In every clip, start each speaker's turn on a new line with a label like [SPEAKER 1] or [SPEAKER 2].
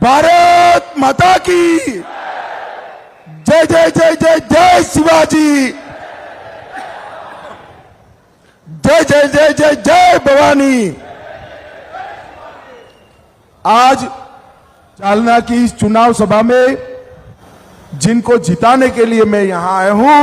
[SPEAKER 1] भारत माता की जय जय जय जय जय शिवाजी, जय जय जय जय जय भवानी। आज जालना की इस चुनाव सभा में जिनको जिताने के लिए मैं यहां आया हूं,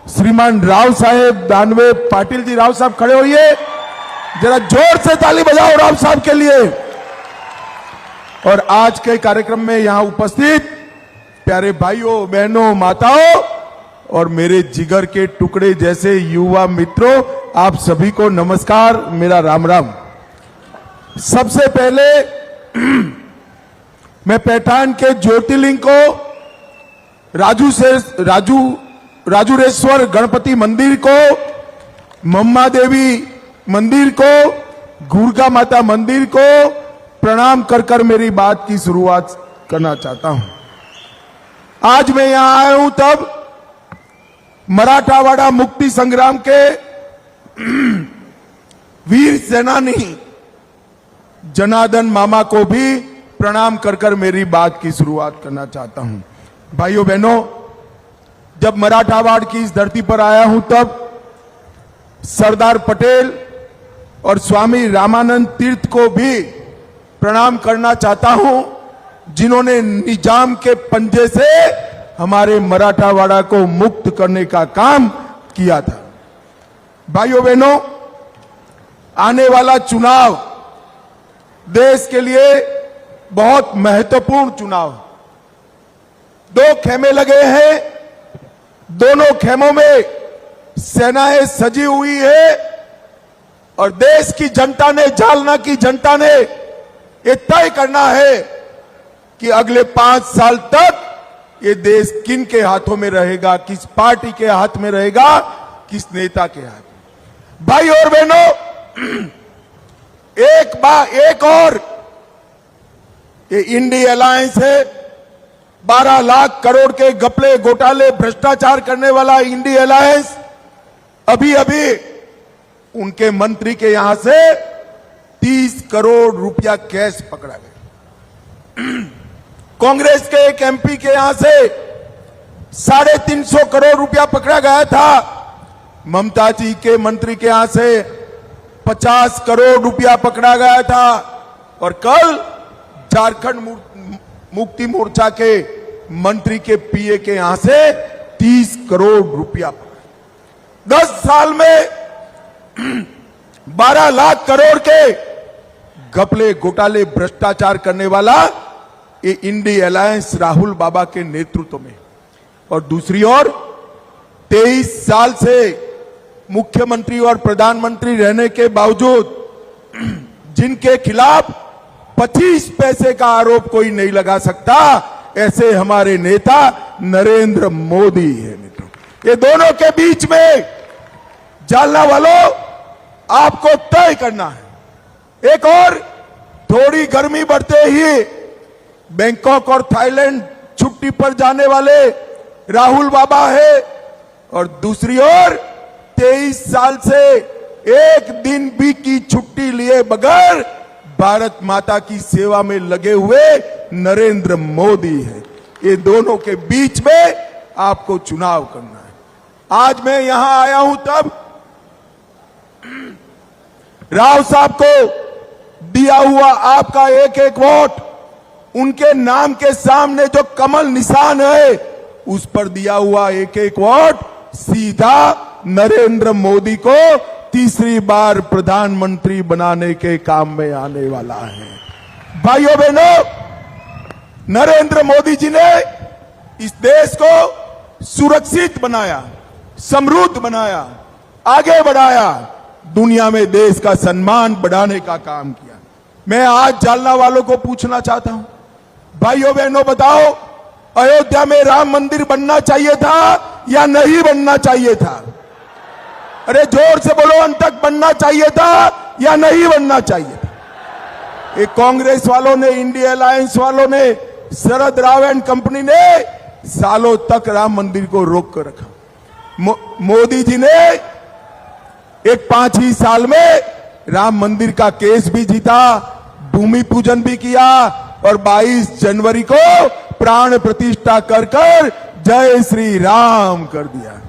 [SPEAKER 1] श्रीमान राव साहेब दानवे पाटिल जी। राव साहब खड़े होइए, जरा जोर से ताली बजाओ राव साहब के लिए। और आज के कार्यक्रम में यहां उपस्थित प्यारे भाइयों बहनों माताओं और मेरे जिगर के टुकड़े जैसे युवा मित्रों, आप सभी को नमस्कार, मेरा राम राम। सबसे पहले मैं पैठान के ज्योतिर्लिंग को, राजुरेश्वर गणपति मंदिर को, मम्मा देवी मंदिर को, गुरगा माता मंदिर को प्रणाम कर कर मेरी बात की शुरुआत करना चाहता हूं। आज मैं यहां आया हूं तब मराठावाड़ा मुक्ति संग्राम के वीर सेनानी जनार्दन मामा को भी प्रणाम कर कर मेरी बात की शुरुआत करना चाहता हूं। भाइयों बहनों, जब मराठावाड़ की इस धरती पर आया हूं तब सरदार पटेल और स्वामी रामानंद तीर्थ को भी प्रणाम करना चाहता हूं, जिन्होंने निजाम के पंजे से हमारे मराठावाड़ा को मुक्त करने का काम किया था। भाइयों बहनों, आने वाला चुनाव देश के लिए बहुत महत्वपूर्ण चुनाव। दो खेमे लगे हैं, दोनों खेमों में सेनाएं सजी हुई है और देश की जनता ने, जालना की जनता ने ये तय करना है कि अगले 5 साल तक ये देश किन के हाथों में रहेगा, किस पार्टी के हाथ में रहेगा, किस नेता के हाथ में। भाई और बहनों, एक और ये इंडी अलायंस है, 12 लाख करोड़ के घपले घोटाले भ्रष्टाचार करने वाला इंडी अलायंस अभी उनके मंत्री के यहां से 30 करोड़ रुपया कैश पकड़ा गया। कांग्रेस के एक एमपी के यहां से 350 करोड़ रुपया पकड़ा गया था। ममता जी के मंत्री के यहां से 50 करोड़ रुपया पकड़ा गया था। और कल झारखंड मुक्ति मोर्चा के मंत्री के पीए के यहां से 30 करोड़ रुपया पकड़ा। 10 साल में 12 लाख करोड़ के घपले घोटाले भ्रष्टाचार करने वाला ये इंडी अलायंस राहुल बाबा के नेतृत्व में। और दूसरी ओर 23 साल से मुख्यमंत्री और प्रधानमंत्री रहने के बावजूद जिनके खिलाफ 25 पैसे का आरोप कोई नहीं लगा सकता, ऐसे हमारे नेता नरेंद्र मोदी है मित्रों। ये दोनों के बीच में जालना वालों आपको तय करना है। एक और, थोड़ी गर्मी बढ़ते ही बैंकॉक और थाईलैंड छुट्टी पर जाने वाले राहुल बाबा है, और दूसरी ओर 23 साल से एक दिन भी की छुट्टी लिए बगैर भारत माता की सेवा में लगे हुए नरेंद्र मोदी है। ये दोनों के बीच में आपको चुनाव करना है। आज मैं यहां आया हूं तब राव साहब को दिया हुआ आपका एक एक वोट, उनके नाम के सामने जो कमल निशान है उस पर दिया हुआ एक एक वोट सीधा नरेंद्र मोदी को तीसरी बार प्रधानमंत्री बनाने के काम में आने वाला है। भाइयों बहनों, नरेंद्र मोदी जी ने इस देश को सुरक्षित बनाया, समृद्ध बनाया, आगे बढ़ाया, दुनिया में देश का सम्मान बढ़ाने का काम किया। मैं आज जालना वालों को पूछना चाहता हूं, भाइयों बहनों बताओ, अयोध्या में राम मंदिर बनना चाहिए था या नहीं बनना चाहिए था? अरे जोर से बोलो, अंत तक बनना चाहिए था या नहीं बनना चाहिए था? ये कांग्रेस वालों ने, इंडिया अलायंस वालों ने, शरद राव एंड कंपनी ने सालों तक राम मंदिर को रोक कर रखा। मोदी जी ने एक 5 ही साल में राम मंदिर का केस भी जीता, भूमि पूजन भी किया, और 22 जनवरी को प्राण प्रतिष्ठा कर कर जय श्री राम कर दिया।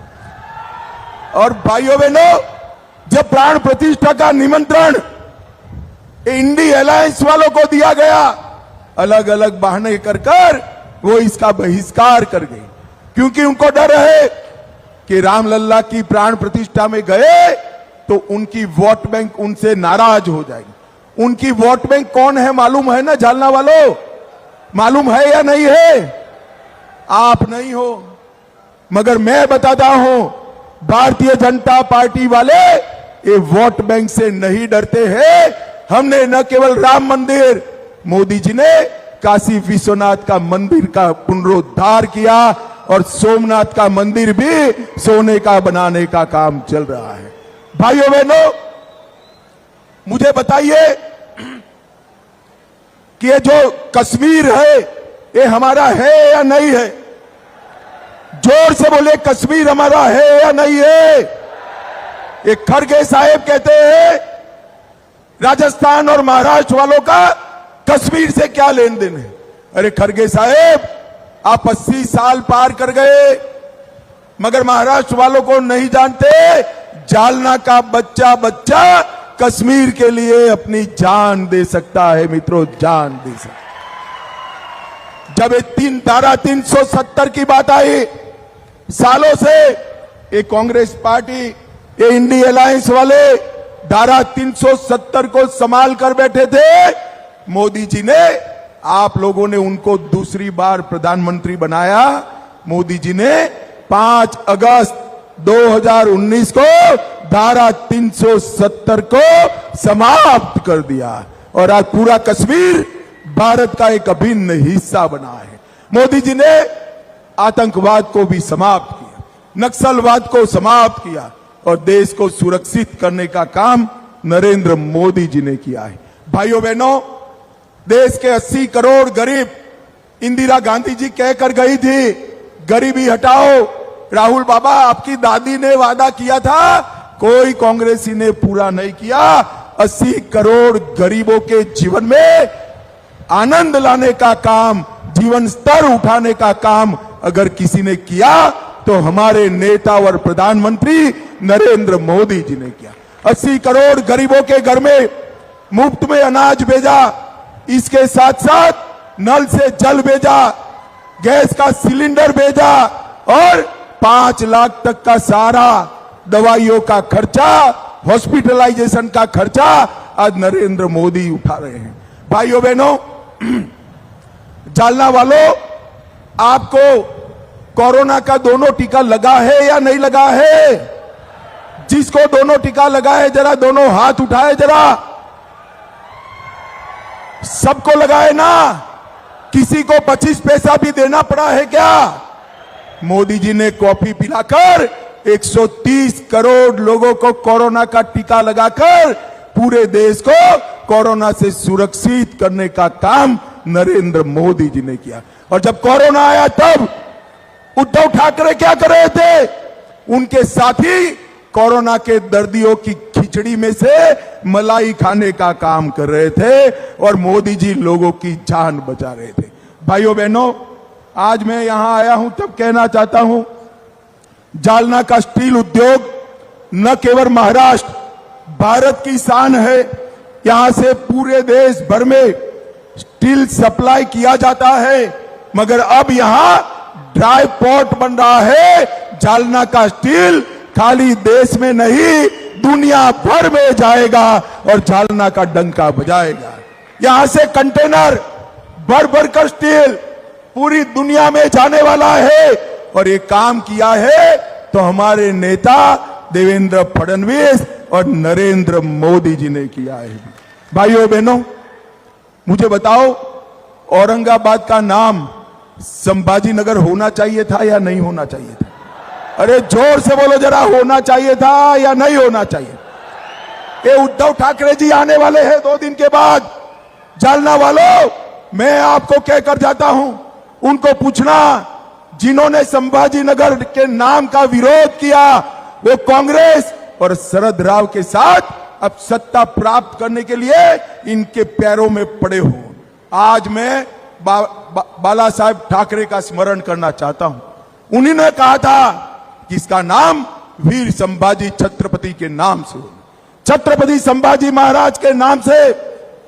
[SPEAKER 1] और भाइयों बहनों, जब प्राण प्रतिष्ठा का निमंत्रण इंडी अलायंस वालों को दिया गया, अलग अलग बहाने कर कर वो इसका बहिष्कार कर गए, क्योंकि उनको डर है कि रामलल्ला की प्राण प्रतिष्ठा में गए तो उनकी वोट बैंक उनसे नाराज हो जाएगी। उनकी वोट बैंक कौन है मालूम है ना जालना वालों? मालूम है या नहीं है? आप नहीं हो, मगर मैं बताता हूं, भारतीय जनता पार्टी वाले ये वोट बैंक से नहीं डरते हैं। हमने न केवल राम मंदिर, मोदी जी ने काशी विश्वनाथ का मंदिर का पुनरुद्धार किया और सोमनाथ का मंदिर भी सोने का बनाने का काम चल रहा है। भाइयों बहनों, मुझे बताइए कि ये जो कश्मीर है ये हमारा है या नहीं है? जोर से बोले, कश्मीर हमारा है या नहीं है? ये खड़गे साहब कहते हैं राजस्थान और महाराष्ट्र वालों का कश्मीर से क्या लेन देन है। अरे खड़गे साहब, आप 80 साल पार कर गए, मगर महाराष्ट्र वालों को नहीं जानते, जालना का बच्चा बच्चा कश्मीर के लिए अपनी जान दे सकता है मित्रों, जान दे सकता। जब ये धारा 370 की बात आई, सालों से ये कांग्रेस पार्टी, ये इंडी अलायंस वाले धारा 370 को संभाल कर बैठे थे। मोदी जी ने, आप लोगों ने उनको दूसरी बार प्रधानमंत्री बनाया। मोदी जी ने 5 अगस्त 2019 को धारा 370 को समाप्त कर दिया और आज पूरा कश्मीर भारत का एक अभिन्न हिस्सा बना है। मोदी जी ने आतंकवाद को भी समाप्त किया, नक्सलवाद को समाप्त किया और देश को सुरक्षित करने का काम नरेंद्र मोदी जी ने किया है। भाइयों बहनों, देश के 80 करोड़ गरीब, इंदिरा गांधी जी कहकर गई थी गरीबी हटाओ। राहुल बाबा, आपकी दादी ने वादा किया था, कोई कांग्रेसी ने पूरा नहीं किया। 80 करोड़ गरीबों के जीवन में आनंद लाने का काम, जीवन स्तर उठाने का काम अगर किसी ने किया तो हमारे नेता और प्रधानमंत्री नरेंद्र मोदी जी ने किया। 80 करोड़ गरीबों के घर में मुफ्त में अनाज भेजा, इसके साथ साथ नल से जल भेजा, गैस का सिलेंडर भेजा और 5 लाख तक का सारा दवाइयों का खर्चा, हॉस्पिटलाइजेशन का खर्चा आज नरेंद्र मोदी उठा रहे हैं। भाइयों बहनों, जालना वालों, आपको कोरोना का दोनों टीका लगा है या नहीं लगा है? जिसको दोनों टीका लगा है जरा दोनों हाथ उठाए जरा। सबको लगाए ना? किसी को 25 पैसा भी देना पड़ा है क्या? मोदी जी ने कॉफी पिलाकर 130 करोड़ लोगों को कोरोना का टीका लगाकर पूरे देश को कोरोना से सुरक्षित करने का काम नरेंद्र मोदी जी ने किया। और जब कोरोना आया तब उद्धव ठाकरे क्या कर रहे थे? उनके साथी कोरोना के दर्दियों की खिचड़ी में से मलाई खाने का काम कर रहे थे और मोदी जी लोगों की जान बचा रहे थे। भाइयों बहनों, आज मैं यहां आया हूं तब कहना चाहता हूं, जालना का स्टील उद्योग न केवल महाराष्ट्र, भारत की शान है। यहां से पूरे देश भर में स्टील सप्लाई किया जाता है, मगर अब यहां ड्राई पोर्ट बन रहा है। जालना का स्टील खाली देश में नहीं, दुनिया भर में जाएगा और जालना का डंका बजाएगा। यहां से कंटेनर भर भर कर स्टील पूरी दुनिया में जाने वाला है और ये काम किया है तो हमारे नेता देवेंद्र फडणवीस और नरेंद्र मोदी जी ने किया है। भाइयों बहनों, मुझे बताओ, औरंगाबाद का नाम संभाजी नगर होना चाहिए था या नहीं होना चाहिए था? अरे जोर से बोलो जरा, होना चाहिए था या नहीं होना चाहिए? ये उद्धव ठाकरे जी आने वाले हैं 2 दिन के बाद। जालना वालों, मैं आपको कहकर जाता हूं, उनको पूछना, जिन्होंने संभाजी नगर के नाम का विरोध किया वो कांग्रेस और शरद राव के साथ अब सत्ता प्राप्त करने के लिए इनके पैरों में पड़े हो। आज मैं बाला साहेब ठाकरे का स्मरण करना चाहता हूं। उन्होंने कहा था कि इसका नाम वीर संभाजी छत्रपति के नाम से, छत्रपति संभाजी महाराज के नाम से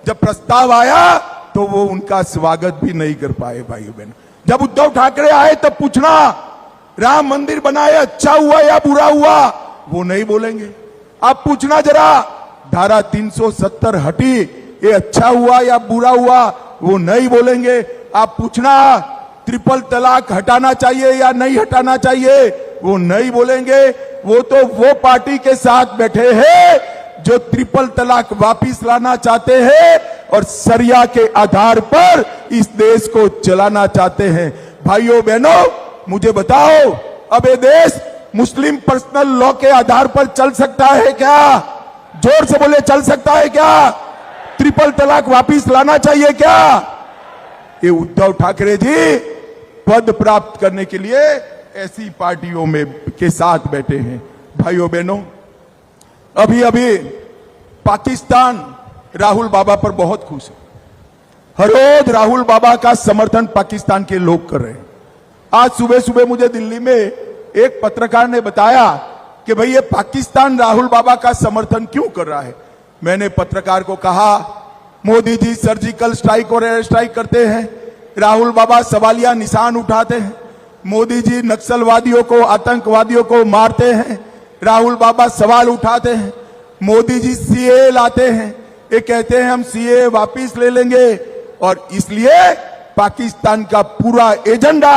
[SPEAKER 1] जब प्रस्ताव आया तो वो उनका स्वागत भी नहीं कर पाए भाइयों बहनों। जब उद्धव ठाकरे आए तब पूछना राम मंदिर बनाए अच्छा हुआ या बुरा हुआ, वो नहीं बोलेंगे। आप पूछना जरा धारा 370 हटी, ये अच्छा हुआ या बुरा हुआ, वो नहीं बोलेंगे। आप पूछना ट्रिपल तलाक हटाना चाहिए या नहीं हटाना चाहिए, वो नहीं बोलेंगे। वो तो वो पार्टी के साथ बैठे हैं जो ट्रिपल तलाक वापिस लाना चाहते हैं और सरिया के आधार पर इस देश को चलाना चाहते हैं। भाइयों बहनों, मुझे बताओ, अब ये देश मुस्लिम पर्सनल लॉ के आधार पर चल सकता है क्या? जोर से बोले, चल सकता है क्या? ट्रिपल तलाक वापिस लाना चाहिए क्या? ये उद्धव ठाकरे जी पद प्राप्त करने के लिए ऐसी पार्टियों में के साथ बैठे हैं। भाइयों बहनों, अभी अभी पाकिस्तान राहुल बाबा पर बहुत खुश है। हर रोज राहुल बाबा का समर्थन पाकिस्तान के लोग कर रहे हैं। आज सुबह सुबह मुझे दिल्ली में एक पत्रकार ने बताया कि भाई ये पाकिस्तान राहुल बाबा का समर्थन क्यों कर रहा है। मैंने पत्रकार को कहा, मोदी जी सर्जिकल स्ट्राइक और एयर स्ट्राइक करते हैं, राहुल बाबा सवालिया निशान उठाते हैं, मोदी जी नक्सलवादियों को, आतंकवादियों को मारते हैं, राहुल बाबा सवाल उठाते हैं, मोदी जी सीए लाते हैं, ये कहते हैं हम सीए वापिस ले लेंगे। और इसलिए पाकिस्तान का पूरा एजेंडा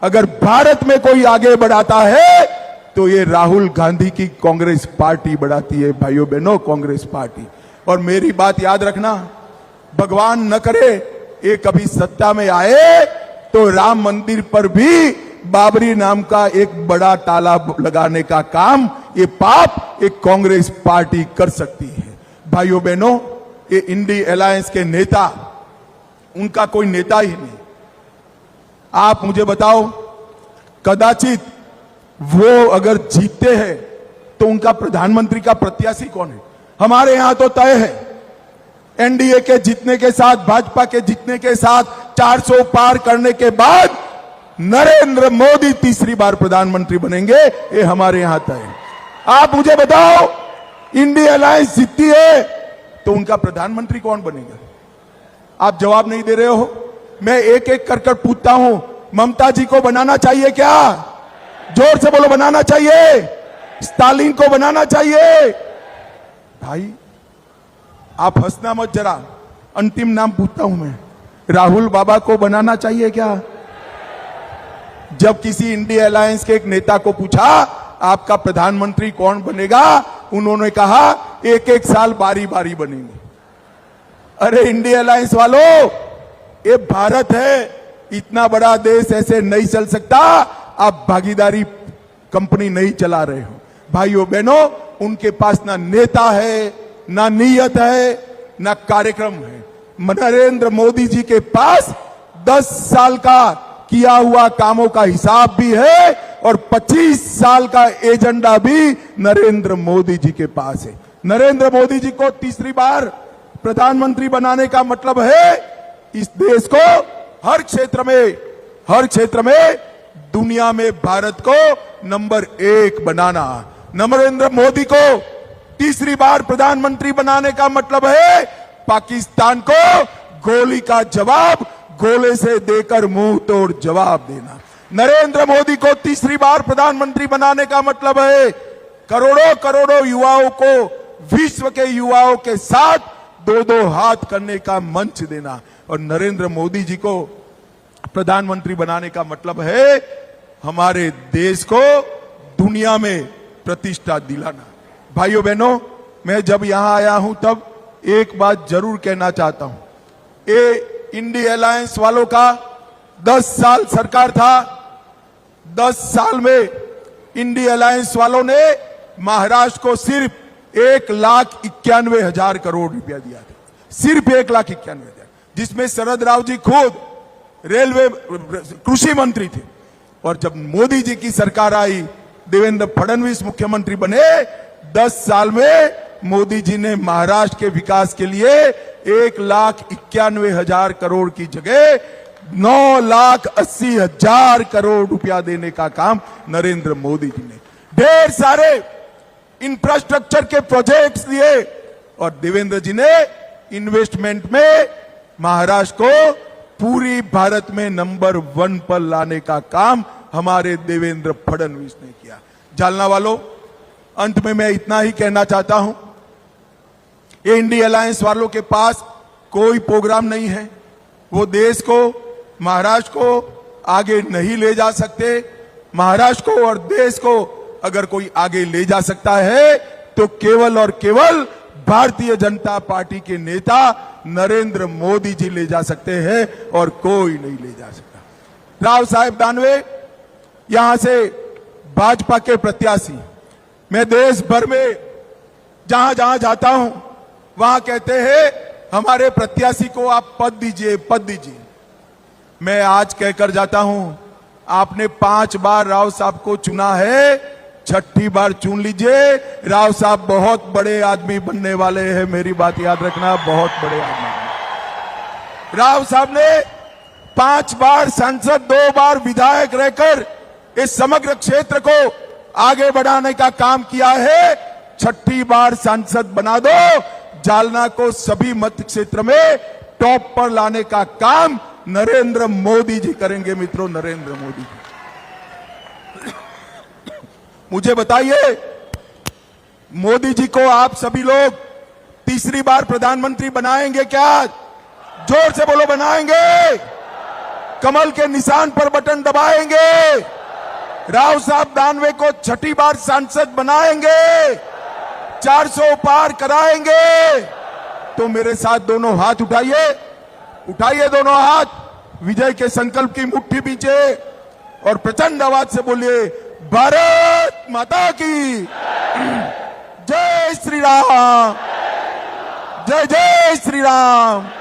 [SPEAKER 1] अगर भारत में कोई आगे बढ़ाता है तो ये राहुल गांधी की कांग्रेस पार्टी बढ़ाती है। भाइयों बहनों, कांग्रेस पार्टी। और मेरी बात याद रखना, भगवान न करे ये कभी सत्ता में आए तो राम मंदिर पर भी बाबरी नाम का एक बड़ा ताला लगाने का काम, ये पाप एक कांग्रेस पार्टी कर सकती है। भाइयों बहनों, ये इंडी अलायंस के नेता, उनका कोई नेता ही नहीं। आप मुझे बताओ, कदाचित वो अगर जीतते हैं तो उनका प्रधानमंत्री का प्रत्याशी कौन है? हमारे यहां तो तय है, एनडीए के जीतने के साथ, भाजपा के जीतने के साथ 400 पार करने के बाद नरेंद्र मोदी तीसरी बार प्रधानमंत्री बनेंगे, ये हमारे यहां तय है। आप मुझे बताओ, इंडिया अलायंस जीतती है तो उनका प्रधानमंत्री कौन बनेगा? आप जवाब नहीं दे रहे हो। मैं एक एक कर पूछता हूं, ममता जी को बनाना चाहिए क्या? जोर से बोलो, बनाना चाहिए? स्टालिन को बनाना चाहिए? भाई आप हंसना मत जरा, अंतिम नाम पूछता हूं मैं, राहुल बाबा को बनाना चाहिए क्या? जब किसी इंडिया अलायंस के एक नेता को पूछा आपका प्रधानमंत्री कौन बनेगा, उन्होंने कहा एक एक साल बारी बारी बनेंगे। अरे इंडिया अलायंस वालों, ये भारत है, इतना बड़ा देश ऐसे नहीं चल सकता। आप भागीदारी कंपनी नहीं चला रहे हो। भाइयों बहनों, उनके पास ना नेता है, ना नीयत है, ना कार्यक्रम है। नरेंद्र मोदी जी के पास 10 साल का किया हुआ कामों का हिसाब भी है और 25 साल का एजेंडा भी नरेंद्र मोदी जी के पास है। नरेंद्र मोदी जी को तीसरी बार प्रधानमंत्री बनाने का मतलब है इस देश को हर क्षेत्र में दुनिया में भारत को नंबर 1 बनाना। नरेंद्र मोदी को तीसरी बार प्रधानमंत्री बनाने का मतलब है पाकिस्तान को गोली का जवाब गोले से देकर मुंह तोड़ जवाब देना। नरेंद्र मोदी को तीसरी बार प्रधानमंत्री बनाने का मतलब है करोड़ों करोड़ों युवाओं को विश्व के युवाओं के साथ 2-2 हाथ करने का मंच देना। और नरेंद्र मोदी जी को प्रधानमंत्री बनाने का मतलब है हमारे देश को दुनिया में प्रतिष्ठा दिलाना। भाइयों बहनों, मैं जब यहां आया हूं तब एक बात जरूर कहना चाहता हूं, ये इंडिया अलायंस वालों का 10 साल सरकार था। 10 साल में इंडिया अलायंस वालों ने महाराष्ट्र को सिर्फ 1,91,000 करोड़ रुपया दिया था, सिर्फ 1,91,000, जिसमें शरद राव जी खुद रेलवे कृषि मंत्री थे। और जब मोदी जी की सरकार आई, देवेंद्र फडणवीस मुख्यमंत्री बने, 10 साल में मोदी जी ने महाराष्ट्र के विकास के लिए 1,91,000 करोड़ की जगह 9,80,000 करोड़ रुपया देने का काम नरेंद्र मोदी जी ने, ढेर सारे इंफ्रास्ट्रक्चर के प्रोजेक्ट्स दिए और देवेंद्र जी ने इन्वेस्टमेंट में महाराष्ट्र को पूरी भारत में नंबर 1 पर लाने का काम हमारे देवेंद्र फडणवीस ने किया। जालना वालों, अंत में मैं इतना ही कहना चाहता हूं, ये इंडिया अलायंस वालों के पास कोई प्रोग्राम नहीं है। वो देश को, महाराष्ट्र को आगे नहीं ले जा सकते। महाराष्ट्र को और देश को अगर कोई आगे ले जा सकता है तो केवल और केवल भारतीय जनता पार्टी के नेता नरेंद्र मोदी जी ले जा सकते हैं और कोई नहीं ले जा सकता। राव साहेब दानवे यहां से भाजपा के प्रत्याशी, मैं देश भर में जहां जहां जाता हूं वहां कहते हैं हमारे प्रत्याशी को आप पद दीजिए, पद दीजिए। मैं आज कहकर जाता हूं, आपने 5 बार राव साहब को चुना है, 6ठी बार चुन लीजिए। राव साहब बहुत बड़े आदमी बनने वाले हैं, मेरी बात याद रखना, बहुत बड़े आदमी। राव साहब ने 5 बार सांसद, 2 बार विधायक रहकर इस समग्र क्षेत्र को आगे बढ़ाने का काम किया है। 6ठी बार सांसद बना दो, जालना को सभी मत क्षेत्र में टॉप पर लाने का काम नरेंद्र मोदी जी करेंगे। मित्रों, नरेंद्र मोदी जी, मुझे बताइए, मोदी जी को आप सभी लोग तीसरी बार प्रधानमंत्री बनाएंगे क्या? जोर से बोलो, बनाएंगे? कमल के निशान पर बटन दबाएंगे? राव साहब दानवे को 6ठी बार सांसद बनाएंगे? 400 पार कराएंगे? तो मेरे साथ दोनों हाथ उठाइए, उठाइए दोनों हाथ, विजय के संकल्प की मुट्ठी पीछे और प्रचंड आवाज से बोलिए, भारत माता की जय श्री राम, जय जय श्री राम।